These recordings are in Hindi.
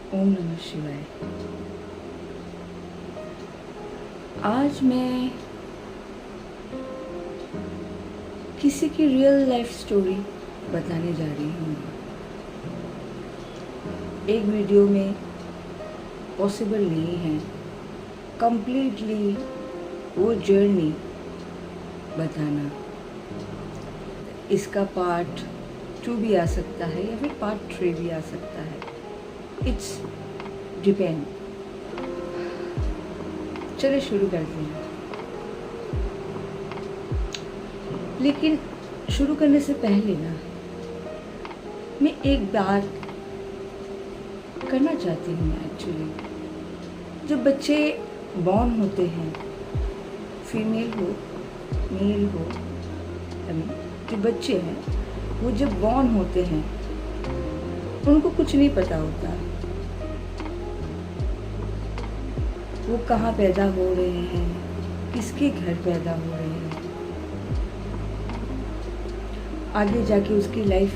ओम नमः शिवाय। आज मैं किसी की रियल लाइफ स्टोरी बताने जा रही हूँ। एक वीडियो में पॉसिबल नहीं है कंप्लीटली वो जर्नी बताना। इसका पार्ट 2 भी आ सकता है या फिर पार्ट 3 भी आ सकता है। It's depend. चलिए शुरू करते हैं। लेकिन शुरू करने से पहले ना मैं एक बात करना चाहती हूँ। एक्चुअली जब बच्चे बॉर्न होते हैं, फीमेल हो मेल हो, जो बच्चे हैं वो जब बॉर्न होते हैं उनको कुछ नहीं पता होता वो कहाँ पैदा हो रहे हैं, किसके घर पैदा हो रहे हैं। आगे जाके उसकी लाइफ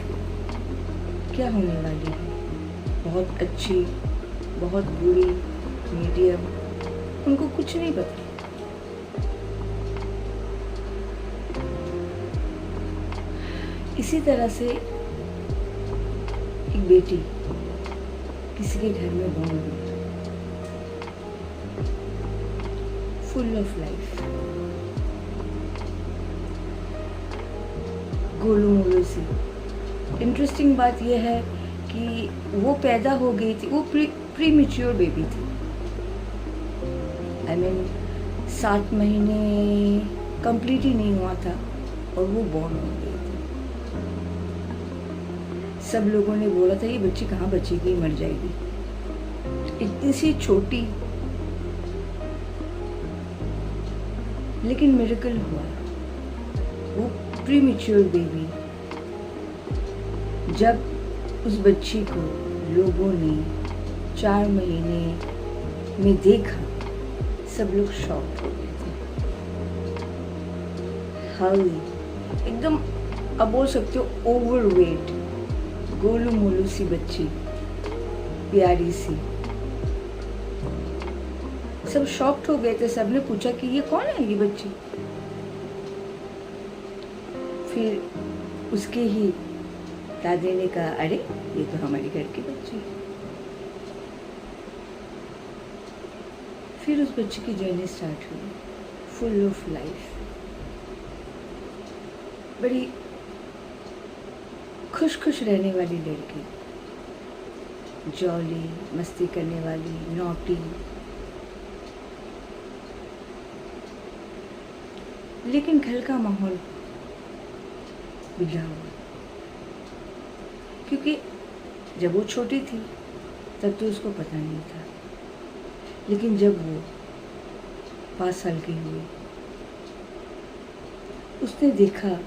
क्या होने वाली है, बहुत अच्छी, बहुत बुरी, मीडियम, उनको कुछ नहीं पता। इसी तरह से एक बेटी किसी के घर में बॉर्न हुई, फुल ऑफ लाइफ, गोलू मोलू सी। इंटरेस्टिंग बात यह है कि वो पैदा हो गई थी, वो प्री मैच्योर बेबी थी। आई मीन 7 महीने कंप्लीट ही नहीं हुआ था और वो बॉर्न हो गई थी। सब लोगों ने बोला था ये बच्ची कहाँ बचेगी, मर जाएगी। इतनी सी छोटी, लेकिन मिरेकल हुआ। वो प्री मैच्योर बेबी, जब उस बच्ची को लोगों ने 4 महीने में देखा, सब लोग शॉक्ड हो गए थे। हेल्दी, एकदम अब बोल सकते हो ओवरवेट, गोलू मोलू सी बच्ची, प्यारी सी। सब शॉक्ड हो गए थे। सबने पूछा कि ये कौन है ये बच्ची। फिर उसके ही दादी ने कहा अरे ये तो हमारे घर की बच्ची है। फिर उस बच्ची की जर्नी स्टार्ट हुई, फुल ऑफ लाइफ, बड़ी खुश खुश रहने वाली लड़की, जॉली, मस्ती करने वाली, नॉटी। लेकिन घर का माहौल बिगड़ा हुआ, क्योंकि जब वो छोटी थी तब तो उसको पता नहीं था। लेकिन जब वो 5 साल की हुई, उसने देखा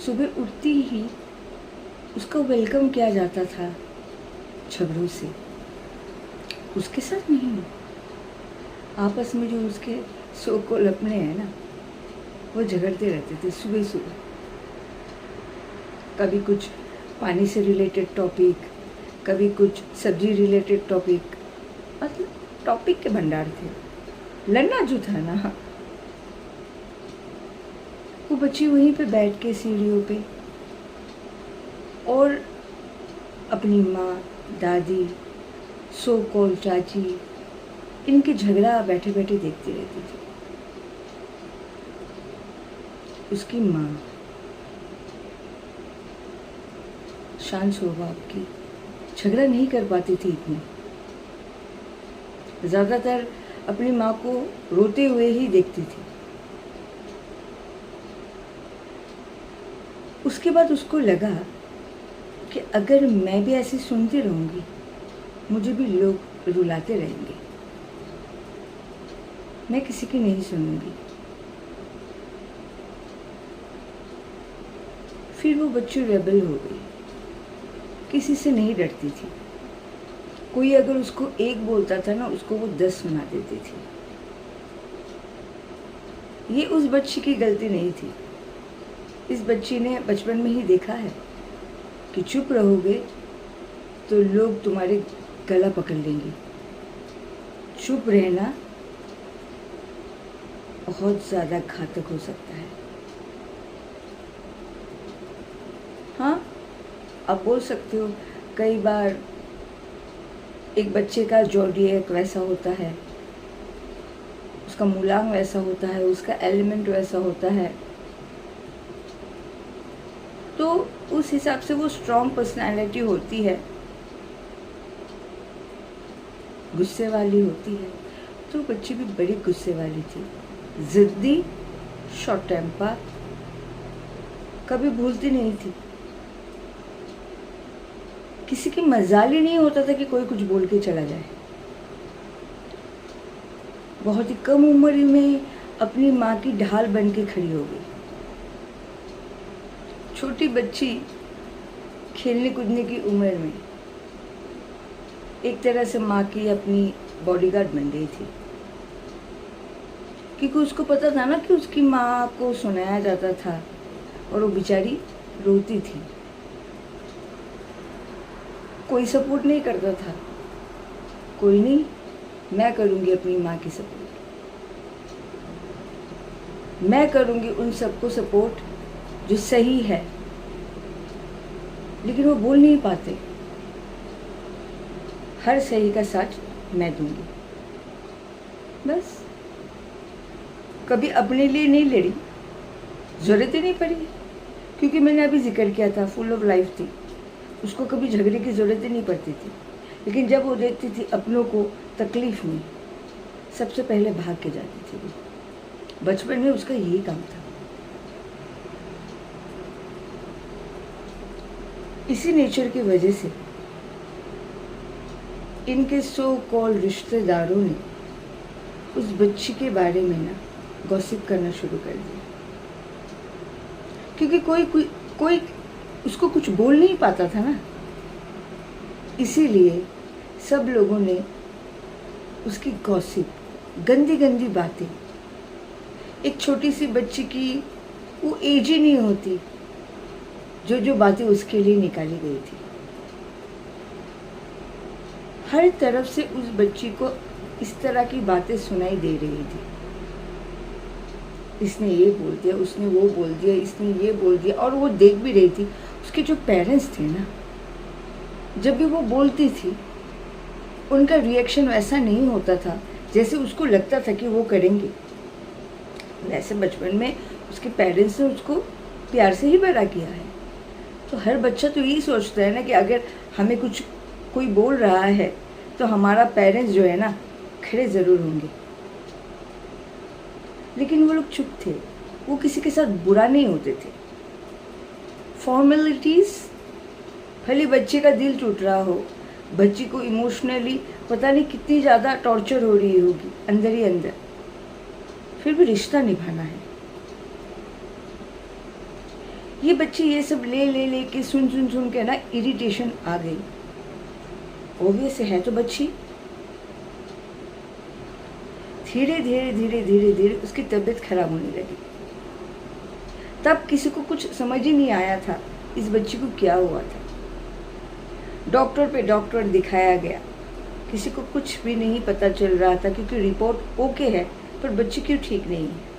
सुबह उठती ही उसका वेलकम किया जाता था झगड़ों से। उसके साथ नहीं, आपस में जो उसके सो कॉल अपने हैं ना, वो झगड़ते रहते थे सुबह सुबह। कभी कुछ पानी से रिलेटेड टॉपिक, कभी कुछ सब्जी रिलेटेड टॉपिक, मतलब टॉपिक के भंडार थे। लड़ना जो था ना, वो बच्ची वहीं पे बैठ के सीढ़ियों पे और अपनी माँ, दादी, सो कॉल चाची, इनके झगड़ा बैठे बैठे देखती रहती थी। उसकी माँ शांत स्वभाव की, झगड़ा नहीं कर पाती थी इतनी। ज़्यादातर अपनी माँ को रोते हुए ही देखती थी। उसके बाद उसको लगा कि अगर मैं भी ऐसे सुनती रहूँगी, मुझे भी लोग रुलाते रहेंगे, मैं किसी की नहीं सुनूंगी। फिर वो बच्ची रेबल हो गई, किसी से नहीं डरती थी। कोई अगर उसको एक बोलता था ना, उसको वो 10 सुना देती थी। ये उस बच्ची की गलती नहीं थी। इस बच्ची ने बचपन में ही देखा है कि चुप रहोगे तो लोग तुम्हारे गला पकड़ लेंगी। चुप रहना बहुत ज़्यादा घातक हो सकता है। हाँ, आप बोल सकते हो कई बार एक बच्चे का ज़ोडिएक वैसा होता है, उसका मूलांक वैसा होता है, उसका एलिमेंट वैसा होता है, तो उस हिसाब से वो स्ट्रॉन्ग पर्सनालिटी होती है, गुस्से वाली होती है। तो बच्ची भी बड़ी गुस्से वाली थी, ज़िद्दी, शॉर्ट टेम्पर, कभी भूलती नहीं थी। किसी की मजाल ही नहीं होता था कि कोई कुछ बोल के चला जाए। बहुत ही कम उम्र में अपनी माँ की ढाल बन के खड़ी हो गई। छोटी बच्ची खेलने कूदने की उम्र में एक तरह से माँ की अपनी बॉडीगार्ड बन गई थी, क्योंकि उसको पता था ना कि उसकी माँ को सुनाया जाता था और वो बेचारी रोती थी। कोई सपोर्ट नहीं करता था। कोई नहीं, मैं करूँगी अपनी माँ की सपोर्ट, मैं करूँगी उन सबको सपोर्ट जो सही है। लेकिन वो बोल नहीं पाते। हर सही का साथ मैं दूंगी। बस कभी अपने लिए नहीं लड़ी, ज़रूरत ही नहीं पड़ी, क्योंकि मैंने अभी जिक्र किया था फुल ऑफ लाइफ थी, उसको कभी झगड़े की ज़रूरत ही नहीं पड़ती थी। लेकिन जब वो देखती थी अपनों को तकलीफ़ में, सबसे पहले भाग के जाती थी वो। बचपन में उसका यही काम था। इसी नेचर की वजह से इनके सो कॉल रिश्तेदारों ने उस बच्ची के बारे में ना गॉसिप करना शुरू कर दिया, क्योंकि कोई उसको कुछ बोल नहीं पाता था ना। इसीलिए सब लोगों ने उसकी गॉसिप, गंदी गंदी बातें, एक छोटी सी बच्ची की वो एज ही नहीं होती जो बातें उसके लिए निकाली गई थी, हर तरफ से उस बच्ची को इस तरह की बातें सुनाई दे रही थी। इसने ये बोल दिया, उसने वो बोल दिया, इसने ये बोल दिया। और वो देख भी रही थी, उसके जो पेरेंट्स थे ना, जब भी वो बोलती थी उनका रिएक्शन वैसा नहीं होता था जैसे उसको लगता था कि वो करेंगे। वैसे बचपन में उसके पेरेंट्स ने उसको प्यार से ही बड़ा किया है। तो हर बच्चा तो यही सोचता है ना कि अगर हमें कुछ कोई बोल रहा है तो हमारा पेरेंट्स जो है ना खड़े ज़रूर होंगे। लेकिन वो लोग चुप थे, वो किसी के साथ बुरा नहीं होते थे। फॉर्मेलिटीज़, भले बच्चे का दिल टूट रहा हो, बच्ची को इमोशनली पता नहीं कितनी ज़्यादा टॉर्चर हो रही होगी अंदर ही अंदर, फिर भी रिश्ता निभाना है। ये बच्ची ये सब ले के सुन के ना इरिटेशन आ गई। ओबियस है तो बच्ची। धीरे धीरे उसकी तबीयत खराब होने लगी। तब किसी को कुछ समझ ही नहीं आया था इस बच्ची को क्या हुआ था। डॉक्टर पे डॉक्टर दिखाया गया, किसी को कुछ भी नहीं पता चल रहा था, क्योंकि रिपोर्ट ओके है पर बच्ची क्यों ठीक नहीं है।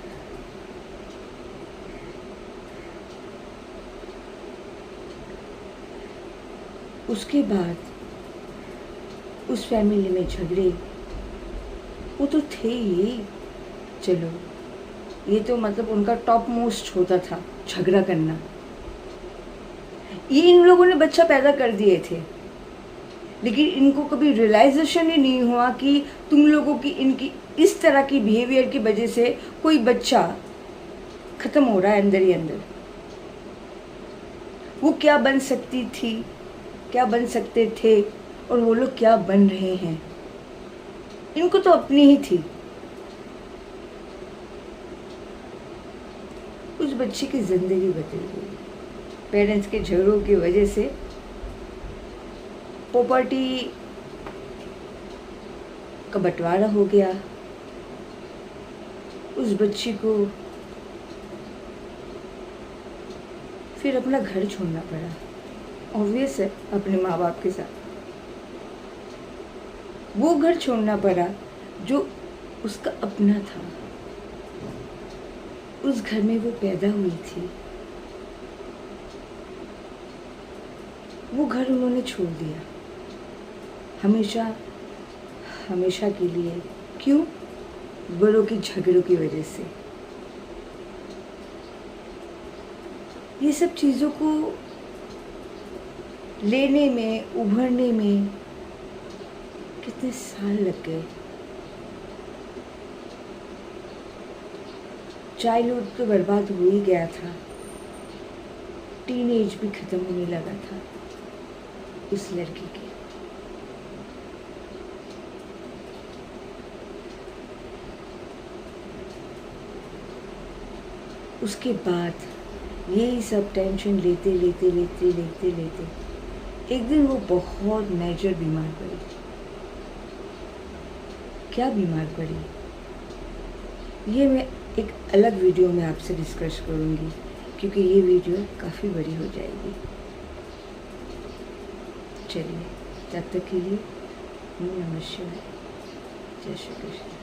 उसके बाद उस फैमिली में झगड़े वो तो थे ही। चलो ये तो मतलब उनका टॉप मोस्ट होता था झगड़ा करना। ये इन लोगों ने बच्चा पैदा कर दिए थे, लेकिन इनको कभी रियलाइजेशन ही नहीं हुआ कि तुम लोगों की इनकी इस तरह की बिहेवियर की वजह से कोई बच्चा खत्म हो रहा है अंदर ही अंदर। वो क्या बन सकती थी, क्या बन सकते थे, और वो लोग क्या बन रहे हैं, इनको तो अपनी ही थी। उस बच्ची की जिंदगी बदल गई पेरेंट्स के झगड़ों की वजह से। प्रॉपर्टी का बंटवारा हो गया। उस बच्ची को फिर अपना घर छोड़ना पड़ा। ऑब्वियस है, अपने माँ बाप के साथ। वो घर छोड़ना पड़ा जो उसका अपना था। उस घर में वो पैदा हुई थी, वो घर उन्होंने छोड़ दिया हमेशा हमेशा के लिए। क्यों? बड़ों की झगड़ों की वजह से। ये सब चीज़ों को लेने में, उभरने में कितने साल लग गए। चाइल्डहुड तो बर्बाद हो ही गया था, टीनेज भी खत्म होने लगा था उस लड़की की। उसके बाद यही सब टेंशन लेते लेते लेते लेते लेते एक दिन वो बहुत मेजर बीमार पड़ी। क्या बीमार पड़ी, ये मैं एक अलग वीडियो में आपसे डिस्कस करूँगी, क्योंकि ये वीडियो काफ़ी बड़ी हो जाएगी। चलिए, तब तक के लिए नमः शिवाय, जय श्री कृष्ण।